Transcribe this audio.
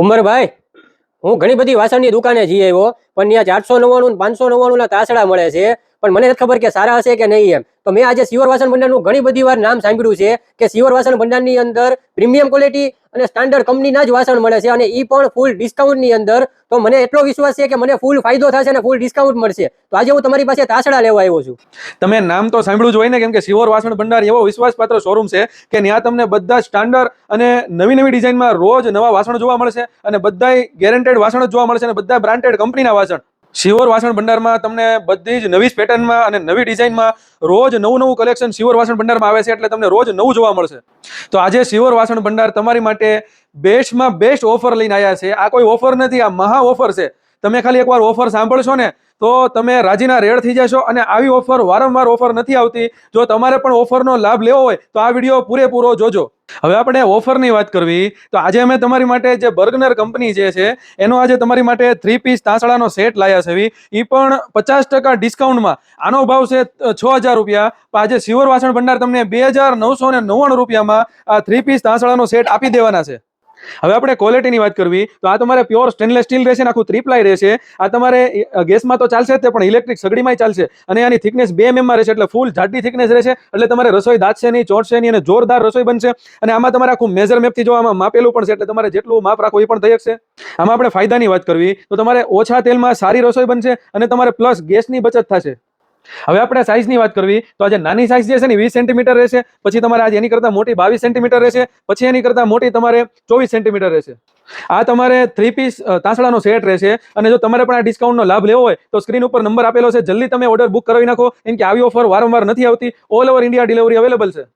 ઉમરભાઈ, હું ઘણી બધી વાસણની દુકાને જઈ આવ્યો, પણ ત્યાં 499 599 ના તાસડા મળે છે, પણ મને નથી ખબર કે સારા હશે કે નહીં એમ. તો મેં આજે સિયોર વાસણ ભંડારનું ઘણી બધી વાર નામ સાંભળ્યું છે કે સિયોર વાસણ ભંડારની અંદર પ્રીમિયમ ક્વોલિટી અને સ્ટાન્ડર્ડ કંપનીના જ વાસણ મળે છે, અને એ પણ ફૂલ ડિસ્કાઉન્ટની અંદર. તો મને એટલો વિશ્વાસ છે કે મને ફૂલ ફાયદો થશે અને ફૂલ ડિસ્કાઉન્ટ મળશે. તો આજે હું તમારી પાસે તાસડા લેવા આવ્યો છું. તમે નામ તો સાંભળ્યું જ હોય ને, કેમ કે સિયોર વાસણ ભંડાર એવો વિશ્વાસપાત્ર શોરૂમ છે કે ત્યાં તમને બધા સ્ટાન્ડર્ડ અને નવી નવી ડિઝાઇનમાં રોજ નવા વાસણ જોવા મળશે, અને બધાય ગેરંટેડ વાસણ જ જોવા મળશે, અને બધા બ્રાન્ડેડ કંપનીના વાસણ. સિયોર વાસણ ભંડારમાં તમને બધી જ નવી પેટર્નમાં અને નવી ડિઝાઇનમાં રોજ નવું નવું કલેક્શન સિયોર વાસણ ભંડારમાં આવે છે, એટલે તમને રોજ નવું જોવા મળશે. તો આજે સિયોર વાસણ ભંડાર તમારી માટે બેસ્ટમાં બેસ્ટ ઓફર લઈને આવ્યા છે. આ કોઈ ઓફર નથી, આ મહા ઓફર છે. તમે ખાલી એકવાર ઓફર સાંભળશો ને તો તમે રાજીના રેડ થઈ જશો, અને આવી ઓફર વારંવાર ઓફર નથી આવતી. જો તમારે પણ ઓફરનો લાભ લેવો હોય તો આ વિડીયો પૂરેપૂરો જોજો. હવે આપણે ઓફરની વાત કરવી તો આજે અમે તમારી માટે જે બર્ગનર કંપની જે છે એનો આજે તમારી માટે 3 પીસ તાસડાનો સેટ લાયા છે, એ પણ 50% ડિસ્કાઉન્ટમાં. આનો ભાવ છે 6000 રૂપિયા, પણ આજે સિયોર વાસણ ભંડાર તમને 2999 રૂપિયામાં આ 3 પીસ તાસડાનો સેટ આપી દેવાના છે. હવે આપણે ક્વોલિટીની વાત કરવી તો આ તમારે પ્યોર સ્ટેનલેસ સ્ટીલ રહેશે, આખું 3 પ્લાય રહેશે. આ તમારે ગેસમાં તો ચાલશે જ, પણ ઇલેક્ટ્રિક સગડીમાં ચાલશે, અને આની થિકનેસ 2 mm માં રહેશે, એટલે ફૂલ જાડી થિકનેસ રહેશે. એટલે તમારે રસોઈ દાચશે નહીં, ચોટશે નહીં, અને જોરદાર રસોઈ બનશે. અને આમાં તમારે આખું મેજર મેપથી જો આમાં માપેલું પણ છે, એટલે તમારે જેટલું માપ રાખો એ પણ થઈ શકશે. આમાં આપણે ફાયદાની વાત કરવી તો તમારે ઓછા તેલમાં સારી રસોઈ બનશે, અને તમારે પ્લસ ગેસની બચત થશે. હવે આપણે સાઇઝની વાત કરવી તો આજે નાની સાઇઝ જે છે ને 20 સેન્ટીમીટર રહેશે, પછી તમારે આજે એની કરતાં મોટી 22 સેન્ટીમીટર રહેશે, પછી એની કરતાં મોટી તમારે 24 સેન્ટીમીટર રહેશે. આ તમારે 3 પીસ તાસડાનો સેટ રહેશે. અને જો તમારે પણ આ ડિસ્કાઉન્ટનો લાભ લેવો હોય તો સ્ક્રીન ઉપર નંબર આપેલો છે, જલ્દી તમે ઓર્ડર બુક કરાવી નાખો, કેમ કે આવી ઓફર વારંવાર નથી આવતી. All over India delivery available છે.